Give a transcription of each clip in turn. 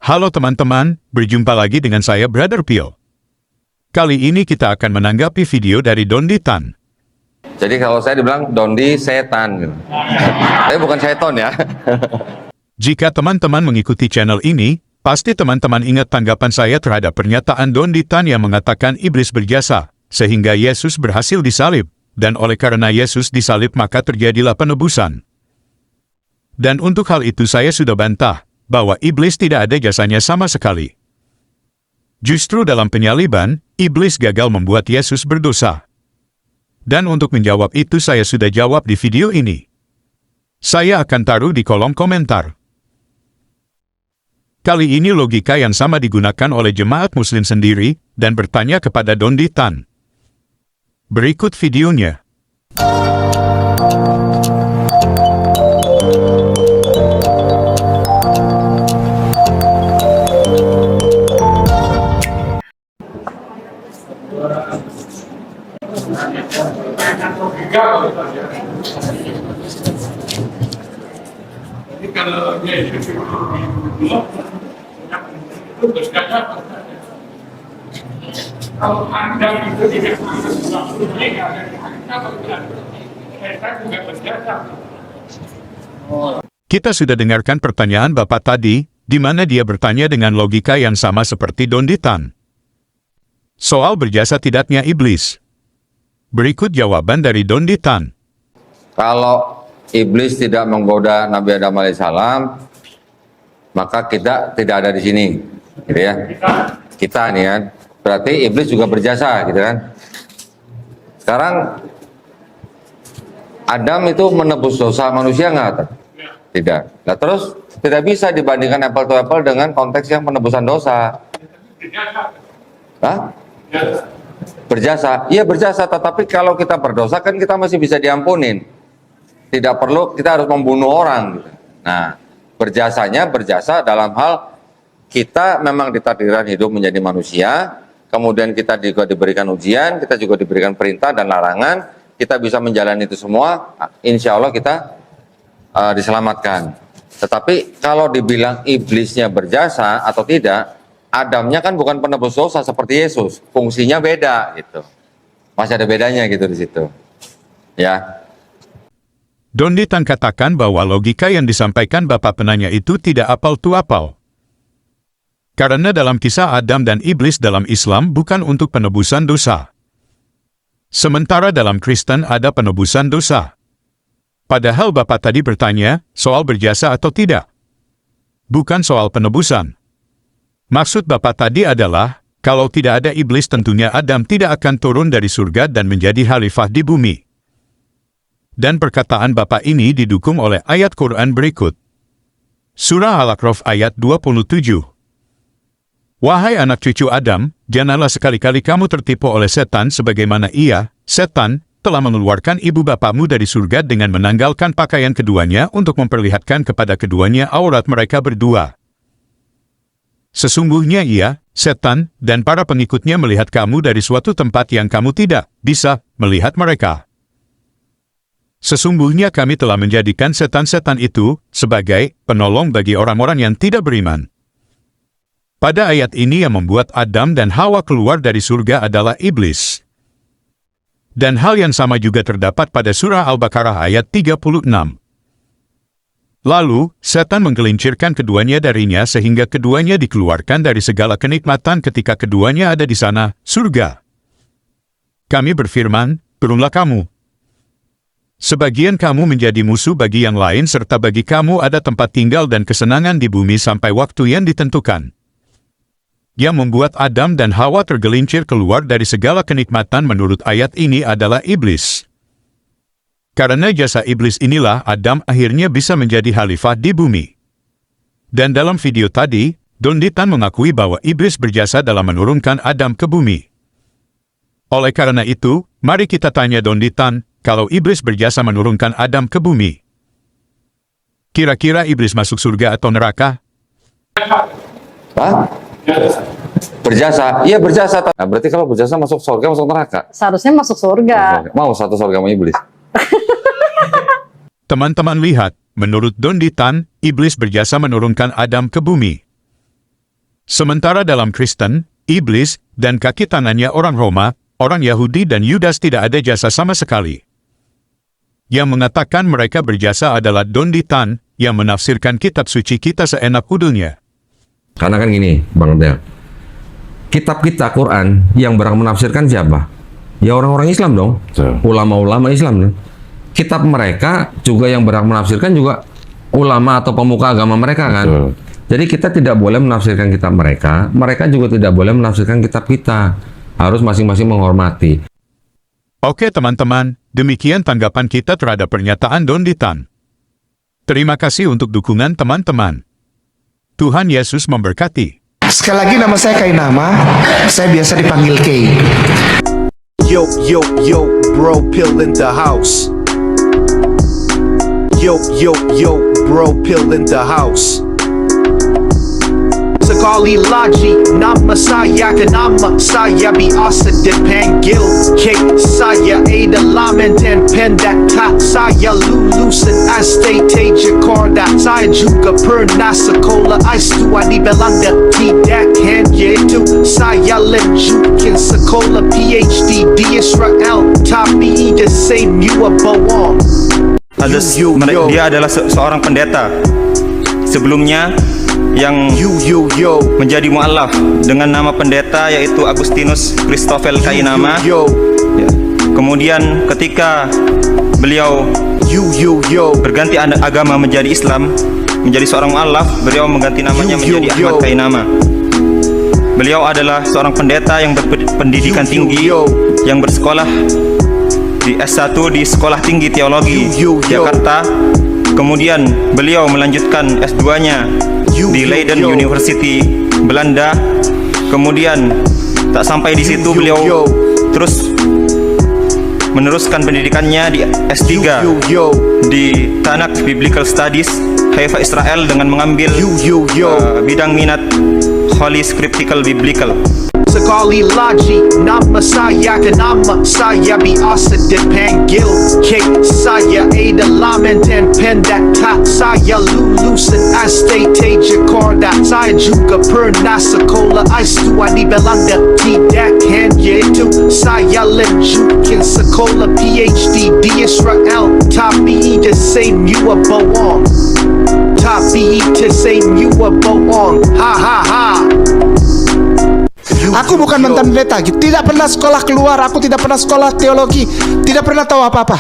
Halo teman-teman, berjumpa lagi dengan saya Brother Pio. Kali ini kita akan menanggapi video dari Dondi Tan. Jadi kalau saya dibilang Dondi setan, tapi bukan seton ya. Jika teman-teman mengikuti channel ini, pasti teman-teman ingat tanggapan saya terhadap pernyataan Dondi Tan yang mengatakan iblis berjasa, sehingga Yesus berhasil disalib, dan oleh karena Yesus disalib maka terjadilah penebusan. Dan untuk hal itu saya sudah bantah, bahwa iblis tidak ada jasanya sama sekali. Justru dalam penyaliban, iblis gagal membuat Yesus berdosa. Dan untuk menjawab itu saya sudah jawab di video ini. Saya akan taruh di kolom komentar. Kali ini logika yang sama digunakan oleh jemaat muslim sendiri, dan bertanya kepada Dondi Tan. Berikut videonya. Jadi kalau dia itu berkata, kalau Anda itu tidak mereka juga berjasa. Kita sudah dengarkan pertanyaan Bapak tadi, di mana dia bertanya dengan logika yang sama seperti Dondi Tan. Soal berjasa tidaknya iblis. Berikut jawaban dari Dondi Tan. Kalau iblis tidak menggoda Nabi Adam alaihissalam, maka kita tidak ada di sini, gitu ya. Kita nih kan, berarti iblis juga berjasa, gitu kan. Sekarang Adam itu menebus dosa manusia nggak? Tidak. Nah terus tidak bisa dibandingkan apple to apple dengan konteks yang penebusan dosa. Hah? Berjasa, iya berjasa, tetapi kalau kita berdosa kan kita masih bisa diampunin. Tidak perlu kita harus membunuh orang. Gitu. Nah, berjasanya berjasa dalam hal kita memang ditakdirkan hidup menjadi manusia, kemudian kita juga diberikan ujian, kita juga diberikan perintah dan larangan, kita bisa menjalani itu semua, insya Allah kita diselamatkan. Tetapi kalau dibilang iblisnya berjasa atau tidak, Adamnya kan bukan penebus dosa seperti Yesus, fungsinya beda gitu. Masih ada bedanya gitu di situ. Ya. Dondi Tan katakan bahwa logika yang disampaikan Bapak penanya itu tidak apal to apal. Karena dalam kisah Adam dan iblis dalam Islam bukan untuk penebusan dosa. Sementara dalam Kristen ada penebusan dosa. Padahal Bapak tadi bertanya soal berjasa atau tidak. Bukan soal penebusan. Maksud Bapak tadi adalah, kalau tidak ada iblis tentunya Adam tidak akan turun dari surga dan menjadi khalifah di bumi. Dan perkataan Bapak ini didukung oleh ayat Quran berikut. Surah Al-A'raf ayat 27. Wahai anak cucu Adam, janganlah sekali-kali kamu tertipu oleh setan sebagaimana ia, setan, telah mengeluarkan ibu bapamu dari surga dengan menanggalkan pakaian keduanya untuk memperlihatkan kepada keduanya aurat mereka berdua. Sesungguhnya ia, setan, dan para pengikutnya melihat kamu dari suatu tempat yang kamu tidak bisa melihat mereka. Sesungguhnya kami telah menjadikan setan-setan itu sebagai penolong bagi orang-orang yang tidak beriman. Pada ayat ini yang membuat Adam dan Hawa keluar dari surga adalah iblis. Dan hal yang sama juga terdapat pada surah Al-Baqarah ayat 36. Lalu, setan menggelincirkan keduanya darinya sehingga keduanya dikeluarkan dari segala kenikmatan ketika keduanya ada di sana, surga. Kami berfirman, turunlah kamu. Sebagian kamu menjadi musuh bagi yang lain serta bagi kamu ada tempat tinggal dan kesenangan di bumi sampai waktu yang ditentukan. Yang membuat Adam dan Hawa tergelincir keluar dari segala kenikmatan menurut ayat ini adalah iblis. Karena jasa iblis inilah Adam akhirnya bisa menjadi khalifah di bumi. Dan dalam video tadi, Dondi Tan mengakui bahwa iblis berjasa dalam menurunkan Adam ke bumi. Oleh karena itu, mari kita tanya Dondi Tan, kalau iblis berjasa menurunkan Adam ke bumi. Kira-kira iblis masuk surga atau neraka? Hah? Berjasa? Iya berjasa. Nah, berarti kalau berjasa masuk surga, masuk neraka? Seharusnya masuk surga. Mau satu surga sama iblis? Teman-teman lihat, menurut Dondi Tan, iblis berjasa menurunkan Adam ke bumi. Sementara dalam Kristen, iblis, dan kaki tangannya orang Roma, orang Yahudi dan Yudas tidak ada jasa sama sekali. Yang mengatakan mereka berjasa adalah Don Ditan, yang menafsirkan kitab suci kita seenak udulnya. Karena kan gini, Bang Del. Kitab kita Quran yang berhak menafsirkan siapa? Ya orang-orang Islam dong. Ulama-ulama Islam dong. Kitab mereka juga yang berhak menafsirkan juga ulama atau pemuka agama mereka kan. Jadi kita tidak boleh menafsirkan kitab mereka, mereka juga tidak boleh menafsirkan kitab kita. Harus masing-masing menghormati. Oke teman-teman, demikian tanggapan kita terhadap pernyataan Don Ditan. Terima kasih untuk dukungan teman-teman. Tuhan Yesus memberkati. Sekali lagi nama saya Kainama, saya biasa dipanggil Kay. Yo, yo, yo, bro, pill in the house. Yo, yo, yo, bro, pill in the house. Sekali lagi nama saya Kainama, saya biasa dipanggil K. Saya adalah mantan pendeta, saya lulusan STT Jakarta. Saya juga pernah sekolah S2 di Belanda. Tidak hanya itu, saya lanjutkan sekolah PhD di Israel, tapi the same you are bohong. Dia adalah seorang pendeta sebelumnya yang menjadi mu'alaf dengan nama pendeta yaitu Agustinus Christoffel Kainama. Ya. Kemudian ketika beliau berganti agama menjadi Islam, menjadi seorang mu'alaf, beliau mengganti namanya menjadi Ahmad Kainama. Beliau adalah seorang pendeta yang berpendidikan tinggi, yang bersekolah di S1 di Sekolah Tinggi Teologi Jakarta. Kemudian beliau melanjutkan S2-nya di Leiden University, Belanda. Kemudian tak sampai di situ, beliau terus meneruskan pendidikannya di S3 di Tanakh Biblical Studies, Haifa, Israel, dengan mengambil bidang minat Holy Scriptural Biblical. Sekali lagi nama saya Kainama, saya biasa dipanggil K. Saya adalah mantan pendeta, saya lulusan STT Jakarta. Saya juga pernah sekolah S2 di Belanda. Tidak hanya itu, saya lanjutkan sekolah PhD di Israel, tapi the same you are bohong. Tapi the same you are bohong. Ha ha ha. Aku bukan mantan pendeta, tidak pernah sekolah keluar, aku tidak pernah sekolah teologi, tidak pernah tahu apa-apa.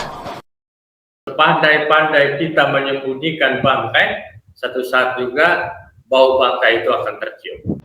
Pandai-pandai kita menyembunyikan bangkai, satu saat juga bau bangkai itu akan tercium.